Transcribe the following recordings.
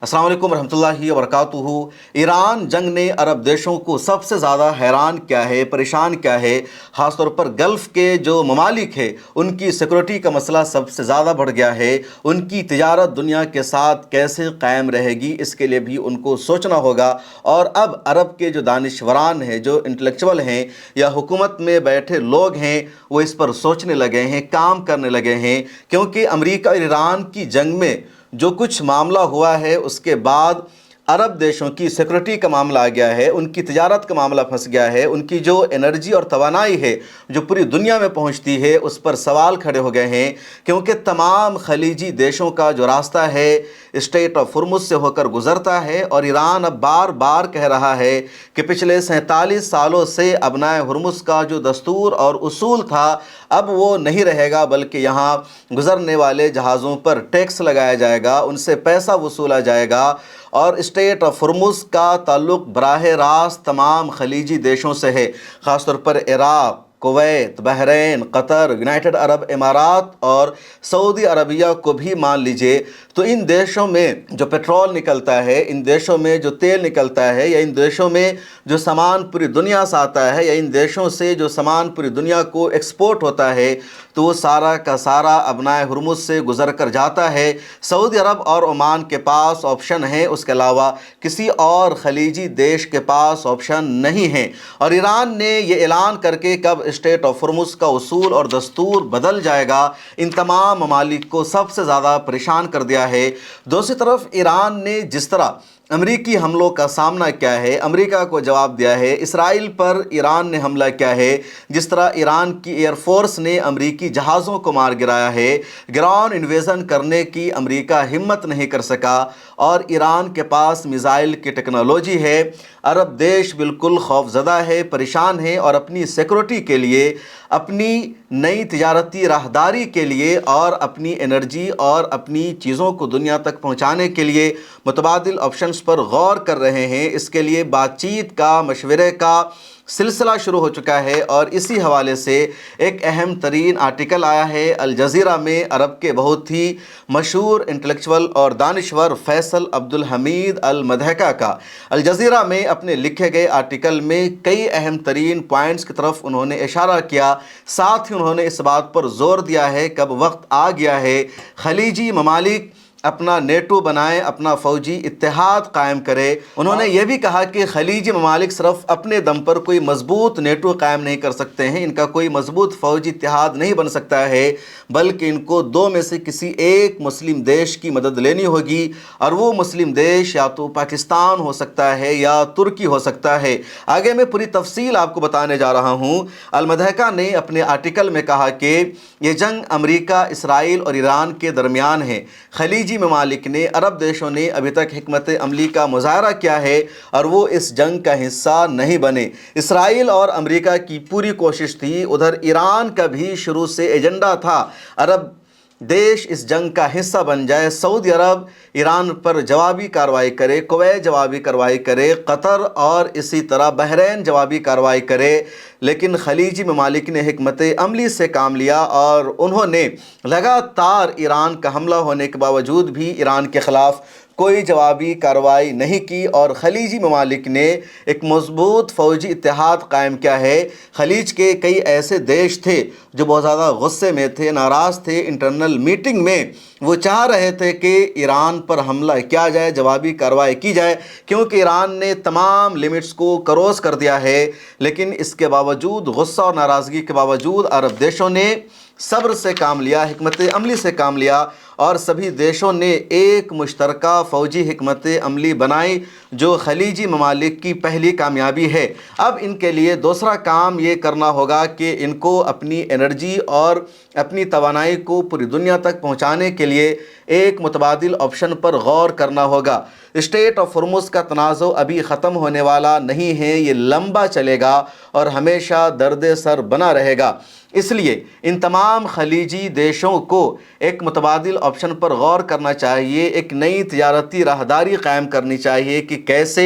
अस्सलाम वालेकुम रहमतुल्लाहि व बरकातुहू। ईरान जंग ने अरब देशों को सबसे ज़्यादा हैरान किया है, परेशान किया है। ख़ासतौर पर गल्फ़ के जो ममालिक है उनकी सिक्योरिटी का मसला सबसे ज़्यादा बढ़ गया है। उनकी तिजारत दुनिया के साथ कैसे कायम रहेगी, इसके लिए भी उनको सोचना होगा। और अब अरब के जो दानिशवरान हैं, जो इंटेलेक्चुअल हैं या हुकूमत में बैठे लोग हैं, वो इस पर सोचने लगे हैं, काम करने लगे हैं। क्योंकि अमरीका और ईरान की जंग में जो कुछ मामला हुआ है उसके बाद अरब देशों की सिक्योरिटी का मामला आ गया है, उनकी तिजारत का मामला फंस गया है, उनकी जो एनर्जी और तवानाई है जो पूरी दुनिया में पहुंचती है उस पर सवाल खड़े हो गए हैं। क्योंकि तमाम खलीजी देशों का जो रास्ता है स्ट्रेट ऑफ हुर्मुज़ से होकर गुज़रता है और ईरान अब बार बार कह रहा है कि पिछले 47 सालों से अबनाए हुर्मुज़ का जो दस्तूर और उसूल था अब वो नहीं रहेगा, बल्कि यहाँ गुज़रने वाले जहाज़ों पर टैक्स लगाया जाएगा, उनसे पैसा वसूला जाएगा। और स्ट्रेट ऑफ हुर्मुज़ का ताल्लुक़ बराह रास्त तमाम खलीजी देशों से है, ख़ासतौर पर Iraq, Kuwait, Bahrain, Qatar, United Arab इमारात और सऊदी अरबिया को भी मान लीजिए। तो इन देशों में जो पेट्रोल निकलता है, इन देशों में जो तेल निकलता है, या इन देशों में जो सामान पूरी दुनिया से आता है, या इन देशों से जो सामान पूरी दुनिया को एक्सपोर्ट होता है, तो वो सारा का सारा अबनाए हुर्मुज़ से गुज़र कर जाता है। सऊदी अरब और ओमान के पास ऑप्शन है, उसके अलावा किसी और खलीजी देश के पास ऑप्शन नहीं है। और ईरान ने ये ऐलान करके कब स्टेट ऑफ हुर्मुज़ का उसूल और दस्तूर बदल जाएगा, इन तमाम ममालिक को सबसे ज़्यादा परेशान कर दिया है। दूसरी तरफ ईरान ने जिस तरह अमरीकी हमलों का सामना किया है, अमेरिका को जवाब दिया है, इसराइल पर ईरान ने हमला किया है, जिस तरह ईरान की एयरफोर्स ने अमरीकी जहाज़ों को मार गिराया है, ग्राउंड इन्वेजन करने की अमरीका हिम्मत नहीं कर सका और ईरान के पास मिसाइल की टेक्नोलॉजी है। अरब देश बिल्कुल खौफज़दा है, परेशान है और अपनी सिक्योरिटी के लिए, अपनी नई तिजारती राहदारी के लिए और अपनी एनर्जी और अपनी चीज़ों को दुनिया तक पहुंचाने के लिए मुतबादिल ऑप्शंस पर गौर कर रहे हैं। इसके लिए बातचीत का, मशवरे का सिलसिला शुरू हो चुका है। और इसी हवाले से एक अहम तरीन आर्टिकल आया है अल जज़ीरा में, अरब के बहुत ही मशहूर इंटेलेक्चुअल और दानिश्वर फैसल अब्दुल हमीद अल मदहका का। अल जज़ीरा में अपने लिखे गए आर्टिकल में कई अहम तरीन पॉइंट्स की तरफ उन्होंने इशारा किया। साथ ही उन्होंने इस बात पर जोर दिया है कि अब वक्त आ गया है खलीजी ममालिक अपना नेटो बनाएं, अपना फ़ौजी इत्तेहाद कायम करे। उन्होंने ये भी कहा कि खलीजी ममालिक सिर्फ अपने दम पर कोई मजबूत नेटो कायम नहीं कर सकते हैं, इनका कोई मजबूत फ़ौजी इत्तेहाद नहीं बन सकता है, बल्कि इनको दो में से किसी एक मुस्लिम देश की मदद लेनी होगी। और वो मुस्लिम देश या तो पाकिस्तान हो सकता है या तुर्की हो सकता है। आगे मैं पूरी तफसील आपको बताने जा रहा हूँ। अल मदहका ने अपने आर्टिकल में कहा कि ये जंग अमरीका, इसराइल और ईरान के दरमियान है। खलीजी ममालिक ने, अरब देशों ने अभी तक हिकमत अमली का मुजाहरा किया है और वो इस जंग का हिस्सा नहीं बने। इसराइल और अमरीका की पूरी कोशिश थी, उधर ईरान का भी शुरू से एजेंडा था अरब देश इस जंग का हिस्सा बन जाए, सऊदी अरब ईरान पर जवाबी कार्रवाई करे, कुवैत जवाबी कार्रवाई करे, कतर और इसी तरह बहरीन जवाबी कार्रवाई करे। लेकिन खलीजी ममालिक ने हिकमत अमली से काम लिया और उन्होंने लगातार ईरान का हमला होने के बावजूद भी ईरान के ख़िलाफ़ कोई जवाबी कार्रवाई नहीं की और खलीजी ममालिक ने एक मजबूत फ़ौजी इत्तेहाद कायम किया है। खलीज के कई ऐसे देश थे जो बहुत ज़्यादा गुस्से में थे, नाराज़ थे। इंटरनल मीटिंग में वो चाह रहे थे कि ईरान पर हमला किया जाए, जवाबी कार्रवाई की जाए, क्योंकि ईरान ने तमाम लिमिट्स को क्रॉस कर दिया है। लेकिन इसके बावजूद, गुस्सा और नाराज़गी के बावजूद, अरब देशों ने सब्र से काम लिया, हिकमत अमली से काम लिया और सभी देशों ने एक मुश्तरका फ़ौजी हिकमत अमली बनाई, जो खलीजी ममालिक की पहली कामयाबी है। अब इनके लिए दूसरा काम ये करना होगा कि इनको अपनी एनर्जी और अपनी तवानाई को पूरी दुनिया तक पहुँचाने के लिए एक मुतबादिल ऑप्शन पर गौर करना होगा। स्टेट ऑफ हुर्मुज़ का तनाज़ो अभी ख़त्म होने वाला नहीं है, ये लंबा चलेगा और हमेशा दर्द सर बना रहेगा। इसलिए इन तमाम खलीजी देशों को एक मुतबादिल ऑप्शन पर गौर करना चाहिए, एक नई तिजारती राहदारी कायम करनी चाहिए कि कैसे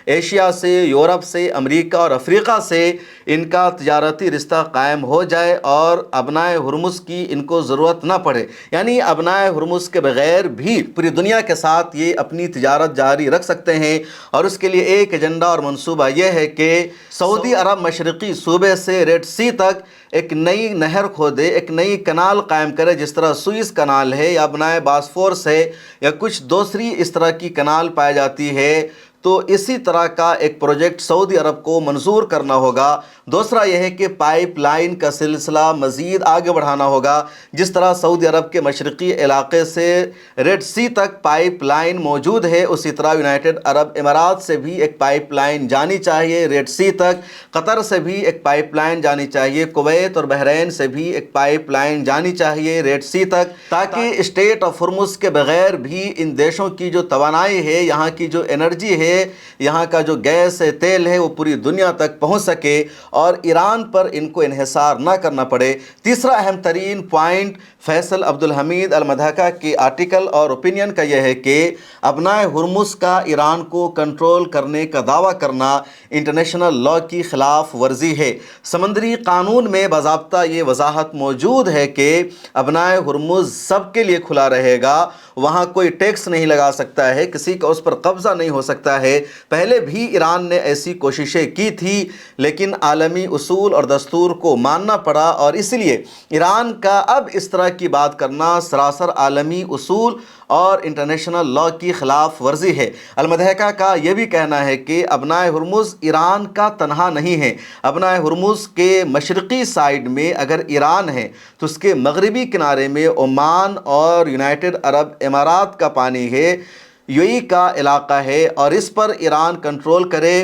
ایشیا سے، یورپ سے، امریکہ اور افریقہ سے ان کا تجارتی رشتہ قائم ہو جائے اور ابنائے ہرمز کی ان کو ضرورت نہ پڑے، یعنی ابنائے ہرمز کے بغیر بھی پوری دنیا کے ساتھ یہ اپنی تجارت جاری رکھ سکتے ہیں۔ اور اس کے لیے ایک ایجنڈا اور منصوبہ یہ ہے کہ سعودی عرب مشرقی صوبے سے ریڈ سی تک ایک نئی نہر کھودے، ایک نئی کنال قائم کرے، جس طرح سوئس کنال ہے یا بنائے باسفورس ہے یا کچھ دوسری اس طرح کی کنال پائی جاتی ہے، تو اسی طرح کا ایک پروجیکٹ سعودی عرب کو منظور کرنا ہوگا۔ دوسرا یہ ہے کہ پائپ لائن کا سلسلہ مزید آگے بڑھانا ہوگا، جس طرح سعودی عرب کے مشرقی علاقے سے ریڈ سی تک پائپ لائن موجود ہے، اسی طرح یونائٹڈ عرب امارات سے بھی ایک پائپ لائن جانی چاہیے ریڈ سی تک، قطر سے بھی ایک پائپ لائن جانی چاہیے، کویت اور بحرین سے بھی ایک پائپ لائن جانی چاہیے ریڈ سی تک، تاکہ اسٹیٹ آف ہرمز کے بغیر بھی ان دیشوں کی جو توانائی ہے، یہاں کی جو انرجی ہے، یہاں کا جو گیس ہے، تیل ہے، وہ پوری دنیا تک پہنچ سکے اور ایران پر ان کو انحصار نہ کرنا پڑے۔ تیسرا اہم ترین پوائنٹ فیصل عبدالحمید المدھکا کے آرٹیکل اور اوپینین کا یہ ہے کہ ابنائے ہرمز کا ایران کو کنٹرول کرنے کا دعویٰ کرنا انٹرنیشنل لا کی خلاف ورزی ہے۔ سمندری قانون میں باضابطہ یہ وضاحت موجود ہے کہ ابنائے ہرمز سب کے لیے کھلا رہے گا، وہاں کوئی ٹیکس نہیں لگا سکتا ہے، کسی کا اس پر قبضہ نہیں ہو سکتا ہے۔ پہلے بھی ایران نے ایسی کوششیں کی تھی، لیکن عالمی اصول اور دستور کو ماننا پڑا، اور اس لیے ایران کا اب اس طرح کی بات کرنا سراسر عالمی اصول اور انٹرنیشنل لا کی خلاف ورزی ہے۔ المدھکا کا یہ بھی کہنا ہے کہ ابنائے ہرمز ایران کا تنہا نہیں ہے۔ ابنائے ہرمز کے مشرقی سائیڈ میں اگر ایران ہے تو اس کے مغربی کنارے میں عمان اور یونائٹڈ عرب امارات کا پانی ہے، یو اے ای کا علاقہ ہے، اور اس پر ایران کنٹرول کرے،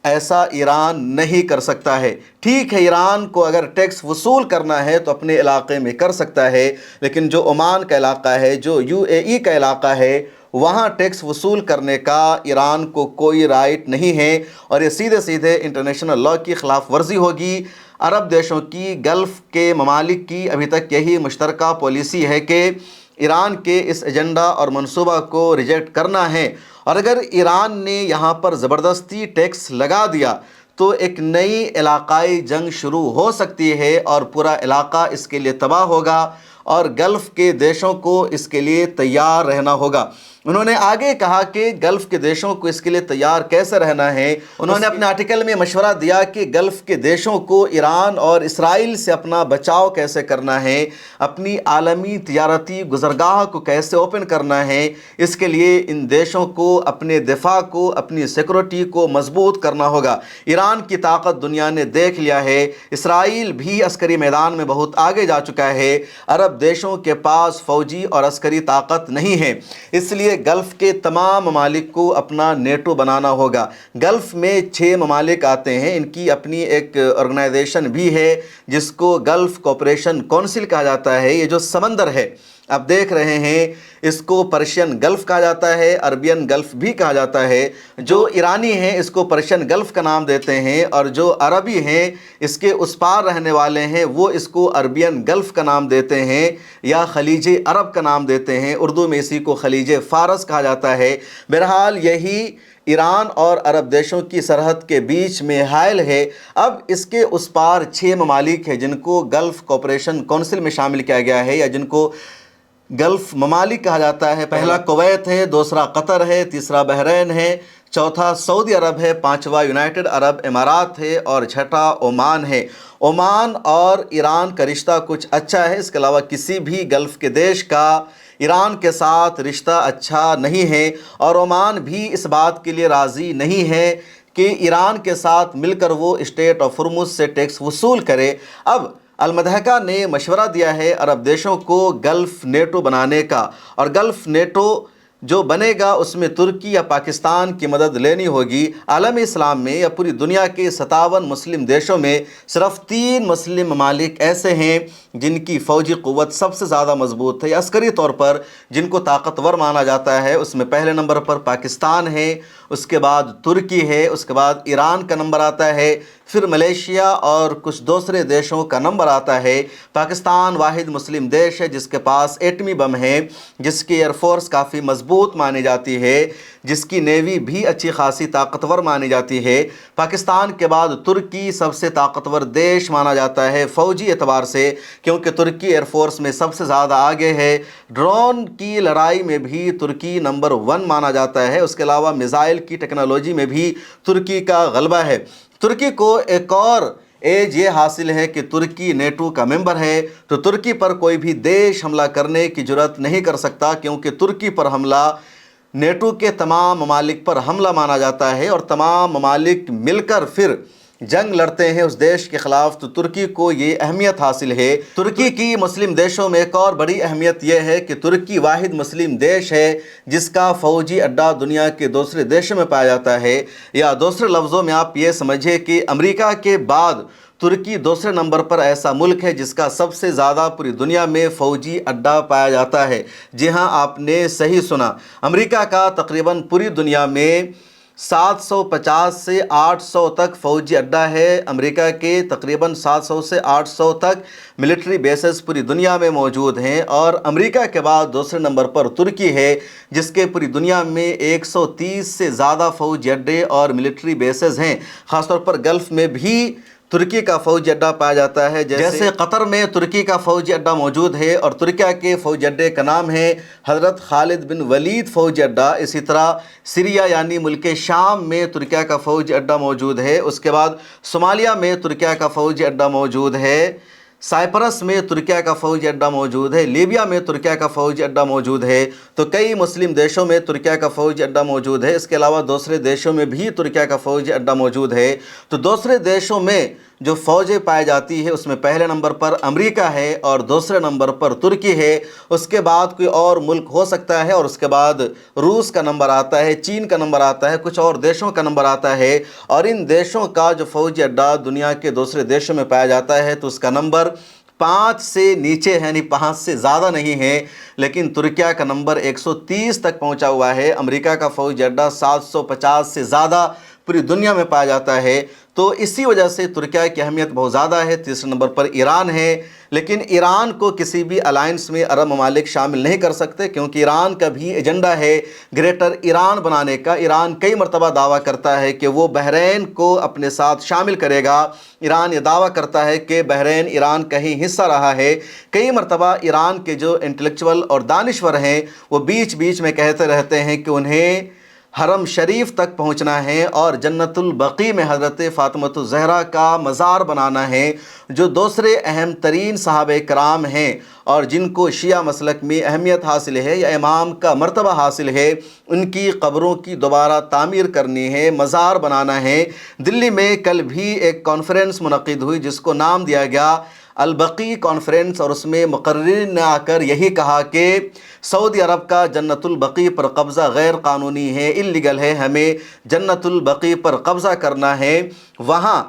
ایسا ایران نہیں کر سکتا ہے۔ ٹھیک ہے، ایران کو اگر ٹیکس وصول کرنا ہے تو اپنے علاقے میں کر سکتا ہے، لیکن جو عمان کا علاقہ ہے، جو یو اے ای کا علاقہ ہے، وہاں ٹیکس وصول کرنے کا ایران کو کوئی رائٹ نہیں ہے، اور یہ سیدھے سیدھے انٹرنیشنل لا کی خلاف ورزی ہوگی۔ عرب دیشوں کی، گلف کے ممالک کی ابھی تک یہی مشترکہ پالیسی ہے کہ ایران کے اس ایجنڈا اور منصوبہ کو ریجیکٹ کرنا ہے، اور اگر ایران نے یہاں پر زبردستی ٹیکس لگا دیا تو ایک نئی علاقائی جنگ شروع ہو سکتی ہے اور پورا علاقہ اس کے لیے تباہ ہوگا، اور گلف کے دیشوں کو اس کے لیے تیار رہنا ہوگا۔ انہوں نے آگے کہا کہ گلف کے دیشوں کو اس کے لیے تیار کیسے رہنا ہے۔ انہوں نے اپنے آرٹیکل میں مشورہ دیا کہ گلف کے دیشوں کو ایران اور اسرائیل سے اپنا بچاؤ کیسے کرنا ہے، اپنی عالمی تجارتی گزرگاہ کو کیسے اوپن کرنا ہے۔ اس کے لیے ان دیشوں کو اپنے دفاع کو، اپنی سیکورٹی کو مضبوط کرنا ہوگا۔ ایران کی طاقت دنیا نے دیکھ لیا ہے، اسرائیل بھی عسکری میدان میں بہت آگے جا چکا ہے، عرب دیشوں کے پاس فوجی اور عسکری طاقت نہیں ہے، اس لیے گلف کے تمام ممالک کو اپنا نیٹو بنانا ہوگا۔ گلف میں 6 ممالک آتے ہیں، ان کی اپنی ایک آرگنائزیشن بھی ہے جس کو گلف کوپریشن کونسل کہا جاتا ہے۔ یہ جو سمندر ہے آپ دیکھ رہے ہیں، اس کو پرشین گلف کہا جاتا ہے، عربین گلف بھی کہا جاتا ہے۔ جو ایرانی ہیں اس کو پرشین گلف کا نام دیتے ہیں، اور جو عربی ہیں اس کے اس پار رہنے والے ہیں وہ اس کو عربین گلف کا نام دیتے ہیں یا خلیج عرب کا نام دیتے ہیں۔ اردو میں اسی کو خلیج فارس کہا جاتا ہے۔ بہرحال یہی ایران اور عرب دیشوں کی سرحد کے بیچ میں حائل ہے۔ اب اس کے اس پار 6 ممالک ہیں جن کو گلف کوپریشن کونسل میں شامل کیا گیا ہے، یا جن کو گلف ممالک کہا جاتا ہے۔ پہلا کویت ہے، دوسرا قطر ہے، تیسرا بحرین ہے، چوتھا سعودی عرب ہے، پانچواں یونائٹڈ عرب امارات ہے، اور چھٹا عمان ہے۔ عمان اور ایران کا رشتہ کچھ اچھا ہے، اس کے علاوہ کسی بھی گلف کے دیش کا ایران کے ساتھ رشتہ اچھا نہیں ہے، اور عمان بھی اس بات کے لیے راضی نہیں ہے کہ ایران کے ساتھ مل کر وہ اسٹیٹ آف ہرمز سے ٹیکس وصول کرے۔ اب المدھکا نے مشورہ دیا ہے عرب دیشوں کو گلف نیٹو بنانے کا، اور گلف نیٹو جو بنے گا اس میں ترکی یا پاکستان کی مدد لینی ہوگی۔ عالم اسلام میں یا پوری دنیا کے 57 مسلم دیشوں میں صرف 3 مسلم ممالک ایسے ہیں جن کی فوجی قوت سب سے زیادہ مضبوط ہے، عسکری طور پر جن کو طاقتور مانا جاتا ہے۔ اس میں پہلے نمبر پر پاکستان ہے، اس کے بعد ترکی ہے، اس کے بعد ایران کا نمبر آتا ہے، پھر ملیشیا اور کچھ دوسرے دیشوں کا نمبر آتا ہے۔ پاکستان واحد مسلم دیش ہے جس کے پاس ایٹمی بم ہے، جس کی ایئر فورس کافی مضبوط مانی جاتی ہے، جس کی نیوی بھی اچھی خاصی طاقتور مانی جاتی ہے۔ پاکستان کے بعد ترکی سب سے طاقتور دیش مانا جاتا ہے فوجی اعتبار سے، کیونکہ ترکی ایئر فورس میں سب سے زیادہ آگے ہے۔ ڈرون کی لڑائی میں بھی ترکی نمبر 1 مانا جاتا ہے۔ اس کے علاوہ میزائل کی ٹیکنالوجی میں بھی ترکی کا غلبہ ہے۔ ترکی کو ایک اور ایج یہ حاصل ہے کہ ترکی نیٹو کا ممبر ہے، تو ترکی پر کوئی بھی دیش حملہ کرنے کی جرات نہیں کر سکتا، کیونکہ ترکی پر حملہ نیٹو کے تمام ممالک پر حملہ مانا جاتا ہے، اور تمام ممالک مل کر پھر جنگ لڑتے ہیں اس دیش کے خلاف، تو ترکی کو یہ اہمیت حاصل ہے۔ ترکی کی مسلم دیشوں میں ایک اور بڑی اہمیت یہ ہے کہ ترکی واحد مسلم دیش ہے جس کا فوجی اڈہ دنیا کے دوسرے دیشوں میں پایا جاتا ہے، یا دوسرے لفظوں میں آپ یہ سمجھیں کہ امریکہ کے بعد ترکی دوسرے نمبر پر ایسا ملک ہے جس کا سب سے زیادہ پوری دنیا میں فوجی اڈہ پایا جاتا ہے۔ جی ہاں، آپ نے صحیح سنا، امریکہ کا تقریباً پوری دنیا میں 750 سے 800 تک فوجی اڈہ ہے۔ امریکہ کے تقریباً 700 سے 800 تک ملٹری بیسز پوری دنیا میں موجود ہیں، اور امریکہ کے بعد دوسرے نمبر پر ترکی ہے جس کے پوری دنیا میں 130 سے زیادہ فوجی اڈے اور ملٹری بیسز ہیں۔ خاص طور پر گلف میں بھی ترکی کا فوجی اڈہ پایا جاتا ہے، جیسے قطر میں ترکی کا فوجی اڈہ موجود ہے، اور ترکیہ کے فوجی اڈے کا نام ہے حضرت خالد بن ولید فوجی اڈہ۔ اسی طرح سیریا یعنی ملک شام میں ترکیہ کا فوجی اڈہ موجود ہے۔ اس کے بعد صومالیہ میں ترکیہ کا فوجی اڈہ موجود ہے، سائپرس میں ترکیہ کا فوجی اڈہ موجود ہے، لیبیا میں ترکیہ کا فوجی اڈہ موجود ہے۔ تو کئی مسلم دیشوں میں ترکیہ کا فوجی اڈہ موجود ہے۔ اس کے علاوہ دوسرے دیشوں میں بھی ترکیہ کا فوجی اڈہ موجود ہے۔ تو دوسرے دیشوں میں جو فوجیں پائی جاتی ہے اس میں پہلے نمبر پر امریکہ ہے اور دوسرے نمبر پر ترکی ہے۔ اس کے بعد کوئی اور ملک ہو سکتا ہے، اور اس کے بعد روس کا نمبر آتا ہے، چین کا نمبر آتا ہے، کچھ اور دیشوں کا نمبر آتا ہے، اور ان دیشوں کا جو فوجی اڈہ دنیا کے دوسرے دیشوں میں پایا جاتا ہے تو اس کا نمبر 5 سے نیچے ہے، یعنی 5 سے زیادہ نہیں ہے۔ لیکن ترکیہ کا نمبر 130 تک پہنچا ہوا ہے۔ امریکہ کا فوجی اڈہ 750 سے زیادہ پوری دنیا میں پایا جاتا ہے۔ تو اسی وجہ سے ترکیہ کی اہمیت بہت زیادہ ہے۔ تیسرے نمبر پر ایران ہے، لیکن ایران کو کسی بھی الائنس میں عرب ممالک شامل نہیں کر سکتے، کیونکہ ایران کا بھی ایجنڈا ہے گریٹر ایران بنانے کا۔ ایران کئی مرتبہ دعویٰ کرتا ہے کہ وہ بحرین کو اپنے ساتھ شامل کرے گا۔ ایران یہ دعویٰ کرتا ہے کہ بحرین ایران کا ہی حصہ رہا ہے۔ کئی مرتبہ ایران کے جو انٹلیکچول اور دانشور ہیں وہ بیچ بیچ میں کہتے رہتے ہیں کہ انہیں حرم شریف تک پہنچنا ہے اور جنت البقیع میں حضرت فاطمۃ الزہرا کا مزار بنانا ہے، جو دوسرے اہم ترین صحابہ کرام ہیں اور جن کو شیعہ مسلک میں اہمیت حاصل ہے یا امام کا مرتبہ حاصل ہے، ان کی قبروں کی دوبارہ تعمیر کرنی ہے، مزار بنانا ہے۔ دلی میں کل بھی ایک کانفرنس منعقد ہوئی جس کو نام دیا گیا البقیع کانفرنس، اور اس میں مقررین نے آ کر یہی کہا کہ سعودی عرب کا جنت البقیع پر قبضہ غیر قانونی ہے، انلیگل ہے، ہمیں جنت البقیع پر قبضہ کرنا ہے۔ وہاں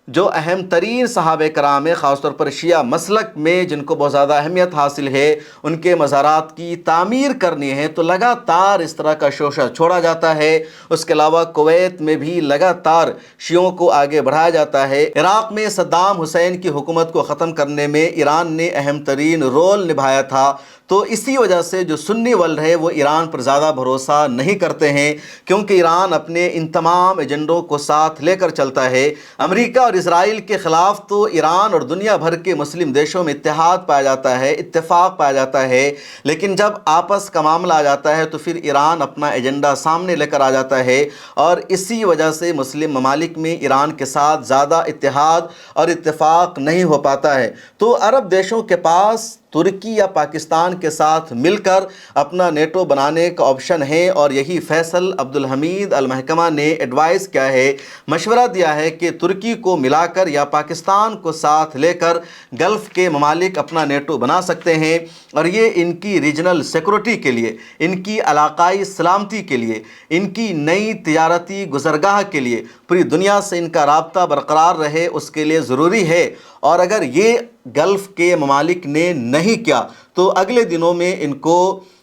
جو اہم ترین صحابہ کرام ہیں، خاص طور پر شیعہ مسلک میں جن کو بہت زیادہ اہمیت حاصل ہے، ان کے مزارات کی تعمیر کرنی ہے، تو لگاتار اس طرح کا شوشہ چھوڑا جاتا ہے۔ اس کے علاوہ کویت میں بھی لگاتار شیعوں کو آگے بڑھایا جاتا ہے۔ عراق میں صدام حسین کی حکومت کو ختم کرنے میں ایران نے اہم ترین رول نبھایا تھا۔ تو اسی وجہ سے جو سنی ورلڈ ہے وہ ایران پر زیادہ بھروسہ نہیں کرتے ہیں، کیونکہ ایران اپنے ان تمام ایجنڈوں کو ساتھ لے کر چلتا ہے۔ امریکہ اور اسرائیل کے خلاف تو ایران اور دنیا بھر کے مسلم دیشوں میں اتحاد پایا جاتا ہے، اتفاق پایا جاتا ہے، لیکن جب آپس کا معاملہ آ جاتا ہے تو پھر ایران اپنا ایجنڈا سامنے لے کر آ جاتا ہے، اور اسی وجہ سے مسلم ممالک میں ایران کے ساتھ زیادہ اتحاد اور اتفاق نہیں ہو پاتا ہے۔ تو عرب دیشوں کے پاس ترکی یا پاکستان کے ساتھ مل کر اپنا نیٹو بنانے کا آپشن ہے، اور یہی فیصل عبدالحمید المحکمہ نے ایڈوائز کیا ہے، مشورہ دیا ہے کہ ترکی کو ملا کر یا پاکستان کو ساتھ لے کر گلف کے ممالک اپنا نیٹو بنا سکتے ہیں، اور یہ ان کی ریجنل سیکورٹی کے لیے، ان کی علاقائی سلامتی کے لیے، ان کی نئی تجارتی گزرگاہ کے لیے، پوری دنیا سے ان کا رابطہ برقرار رہے، اس کے لیے ضروری ہے۔ اور اگر یہ گلف کے ممالک نے نہیں کیا تو اگلے دنوں میں ان کو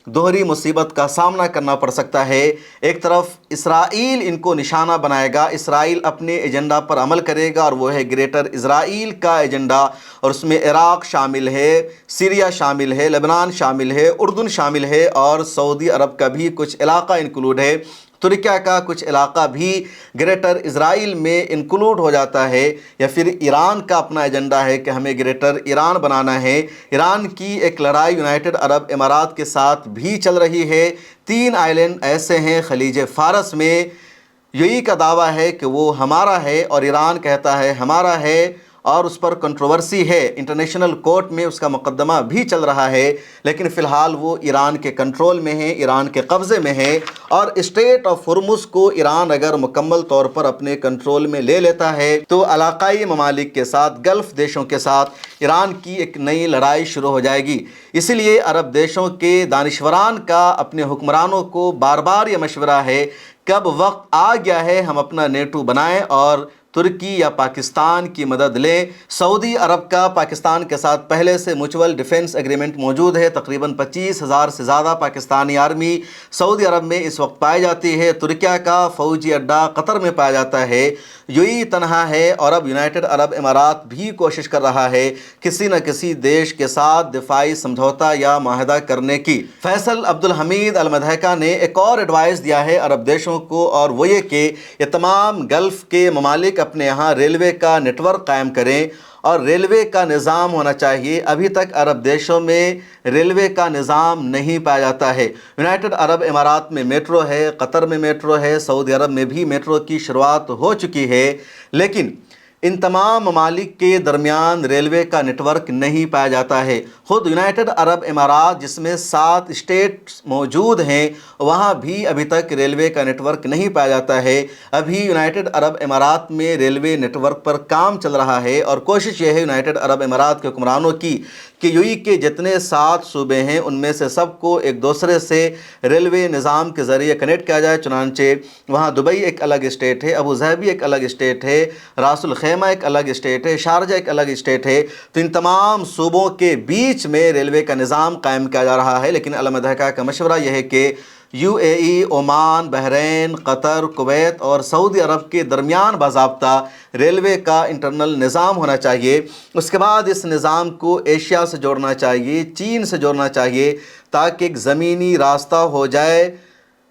दोहरी मुसीबत का सामना करना पड़ सकता है। एक तरफ इसराइल इनको निशाना बनाएगा, इसराइल अपने एजेंडा पर अमल करेगा और वो है ग्रेटर इसराइल का एजेंडा, और उसमें इराक़ शामिल है, सीरिया शामिल है, लेबनान शामिल है, उर्दन शामिल है, और सऊदी अरब का भी कुछ इलाका इंक्लूड है, तुर्किया का कुछ इलाका भी ग्रेटर इसराइल में इंक्लूड हो जाता है। या फिर ईरान का अपना एजेंडा है कि हमें ग्रेटर ईरान बनाना है। ईरान की एक लड़ाई यूनाइटेड अरब इमारात के साथ भी चल रही है। 3 आइलैंड ऐसे हैं खलीज फ़ारस में, यूएई का दावा है कि वो हमारा है और ईरान कहता है हमारा है, और उस पर कंट्रोवर्सी है। इंटरनेशनल कोर्ट में उसका मुकदमा भी चल रहा है, लेकिन फ़िलहाल वो ईरान के कंट्रोल में है, ईरान के कब्ज़े में है। और स्ट्रेट ऑफ हुर्मुज़ को ईरान अगर मुकम्मल तौर पर अपने कंट्रोल में ले लेता है तो इलाक़ाई ममालिक के साथ, गल्फ़ देशों के साथ ईरान की एक नई लड़ाई शुरू हो जाएगी। इसीलिए अरब देशों के दानिशवरान का अपने हुक्मरानों को बार बार ये मशवरा है, कब वक्त आ गया है हम अपना नेटो बनाएं और तुर्की या पाकिस्तान की मदद लें। सऊदी अरब का पाकिस्तान के साथ पहले से म्यूचुअल डिफेंस एग्रीमेंट मौजूद है। तकरीबन 25,000 से ज़्यादा पाकिस्तानी आर्मी सऊदी अरब में इस वक्त पाई जाती है। तुर्किया का फ़ौजी अड्डा कतर में पाया जाता है। यूएई तनहा है, और अब यूनाइटेड अरब इमारात भी कोशिश कर रहा है किसी न किसी देश के साथ दिफाई समझौता या माहदा करने की। फैसल अब्दुल हमीद अल मधैका ने एक और एडवाइस दिया है अरब देशों को, और वो ये कि ये तमाम गल्फ़ के ममालिक अपने यहाँ रेलवे का नेटवर्क कायम करें, और रेलवे का निज़ाम होना चाहिए। अभी तक अरब देशों में रेलवे का निज़ाम नहीं पाया जाता है। यूनाइटेड अरब इमारात में मेट्रो है, कतर में मेट्रो है, सऊदी अरब में भी मेट्रो की शुरुआत हो चुकी है, लेकिन इन तमाम ममालिक के दरमियान रेलवे का नेटवर्क नहीं पाया जाता है। ख़ुद यूनाइटेड अरब इमारात जिसमें 7 स्टेट्स मौजूद हैं, वहाँ भी अभी तक रेलवे का नेटवर्क नहीं पाया जाता है। अभी यूनाइटेड अरब इमारात में रेलवे नेटवर्क पर काम चल रहा है, और कोशिश ये है यूनाइटेड अरब इमारात के हुक्मरानों की कि यूएई के जितने 7 सूबे हैं उनमें से सबको एक दूसरे से रेलवे निज़ाम के ज़रिए कनेक्ट किया जाए। चुनांचे वहाँ दुबई एक अलग स्टेट है, अबू धाबी एक अलग स्टेट है, रासुल खैमा एक अलग स्टेट है, शारजा एक अलग स्टेट है। तो इन तमाम सूबों के बीच में रेलवे का निज़ाम कायम किया जा रहा है। लेकिन अल मधैका का मशवरा यह है कि UAE, Oman, Bahrain, Qatar, Kuwait और सऊदी अरब के दरमियान बाज़ाब्ता रेलवे का इंटरनल निज़ाम होना चाहिए। उसके बाद इस निज़ाम को एशिया से जोड़ना चाहिए, चीन से जोड़ना चाहिए, ताकि एक ज़मीनी रास्ता हो जाए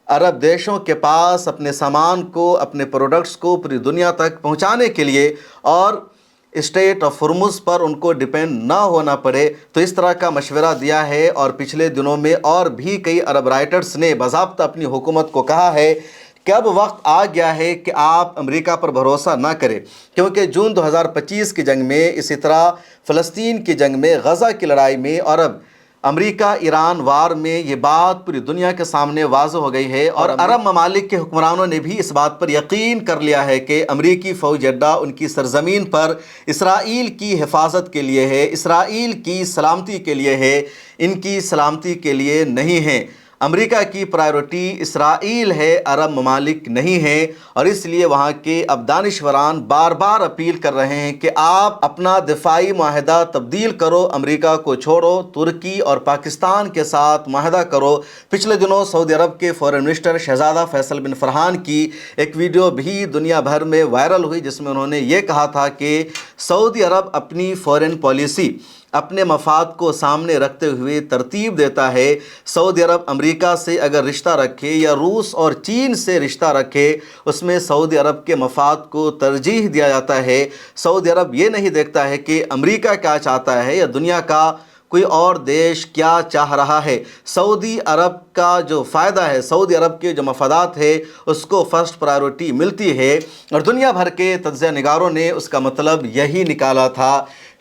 अरब देशों के पास अपने सामान को, अपने प्रोडक्ट्स को पूरी दुनिया तक पहुंचाने के लिए, और स्टेट ऑफ हुर्मुज़ पर उनको डिपेंड ना होना पड़े। तो इस तरह का मशवरा दिया है, और पिछले दिनों में और भी कई अरब राइटर्स ने बाज़ाब्ता अपनी हुकूमत को कहा है कि अब वक्त आ गया है कि आप अमेरिका पर भरोसा ना करें, क्योंकि जून 2025 की जंग में, इसी तरह फ़लस्तीन की जंग में, गज़ा की लड़ाई में, और अब अमेरिका ईरान वार में ये बात पूरी दुनिया के सामने वाज़ हो गई है। और अरब ममालिक के हुक्मरानों ने भी इस बात पर यकीन कर लिया है कि अमेरिकी फ़ौजी अड्डा उनकी सरज़मीन पर इसराइल की हिफाजत के लिए है, इसराइल की सलामती के लिए है, इनकी सलामती के लिए नहीं है। अमेरिका की प्रायोरिटी इसराइल है, अरब ममालिक नहीं है। और इसलिए वहाँ के अब दानिशवरान बार बार अपील कर रहे हैं कि आप अपना दिफाई माहदा तब्दील करो, अमेरिका को छोड़ो, तुर्की और पाकिस्तान के साथ माहदा करो। पिछले दिनों सऊदी अरब के फ़ॉरेन मिनिस्टर शहज़ादा फैसल बिन फरहान की एक वीडियो भी दुनिया भर में वायरल हुई, जिसमें उन्होंने ये कहा था कि सऊदी अरब अपनी फ़ॉरेन पॉलिसी अपने मफाद को सामने रखते हुए तरतीब देता है। सऊदी अरब अमेरिका से अगर रिश्ता रखे या रूस और चीन से रिश्ता रखे, उसमें सऊदी अरब के मफाद को तरजीह दिया जाता है। सऊदी अरब ये नहीं देखता है कि अमेरिका क्या चाहता है या दुनिया का कोई और देश क्या चाह रहा है। सऊदी अरब का जो फ़ायदा है, सऊदी अरब के जो मफादात है, उसको फ़र्स्ट प्रायोरिटी मिलती है। और दुनिया भर के तज्ज़िया निगारों ने उसका मतलब यही निकाला था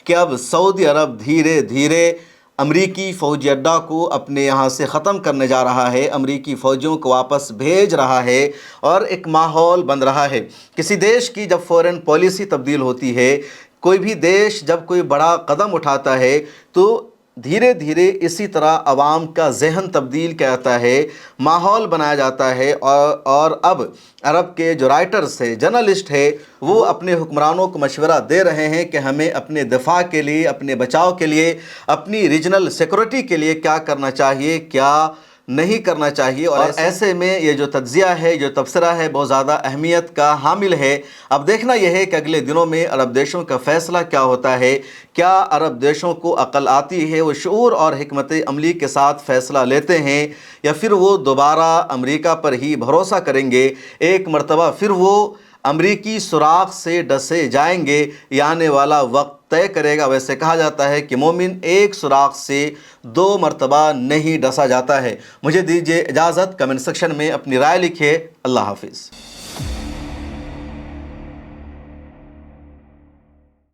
कि अब सऊदी अरब धीरे धीरे अमरीकी फ़ौजी अड्डा को अपने यहाँ से ख़त्म करने जा रहा है, अमरीकी फ़ौजियों को वापस भेज रहा है, और एक माहौल बन रहा है। किसी देश की जब फ़ॉरेन पॉलिसी तब्दील होती है, कोई भी देश जब कोई बड़ा कदम उठाता है, तो धीरे धीरे इसी तरह आवाम का जहन तब्दील किया जाता है, माहौल बनाया जाता है। और अब अरब के जो राइटर्स है, जर्नलिस्ट है, वो अपने हुक्मरानों को मशवरा दे रहे हैं कि हमें अपने दिफा के लिए, अपने बचाव के लिए, अपनी रीजनल सिक्योरिटी के लिए क्या करना चाहिए, क्या نہیں کرنا چاہیے، اور ایسے میں یہ جو تجزیہ ہے، جو تبصرہ ہے، بہت زیادہ اہمیت کا حامل ہے۔ اب دیکھنا یہ ہے کہ اگلے دنوں میں عرب دیشوں کا فیصلہ کیا ہوتا ہے۔ کیا عرب دیشوں کو عقل آتی ہے، وہ شعور اور حکمت عملی کے ساتھ فیصلہ لیتے ہیں، یا پھر وہ دوبارہ امریکہ پر ہی بھروسہ کریں گے، ایک مرتبہ پھر وہ امریکی سوراخ سے ڈسے جائیں گے؟ یہ آنے والا وقت طے کرے گا۔ ویسے کہا جاتا ہے کہ مومن ایک سوراخ سے 2 مرتبہ نہیں ڈسا جاتا ہے۔ مجھے دیجیے اجازت، کمنٹ سیکشن میں اپنی رائے لکھیے۔ اللہ حافظ۔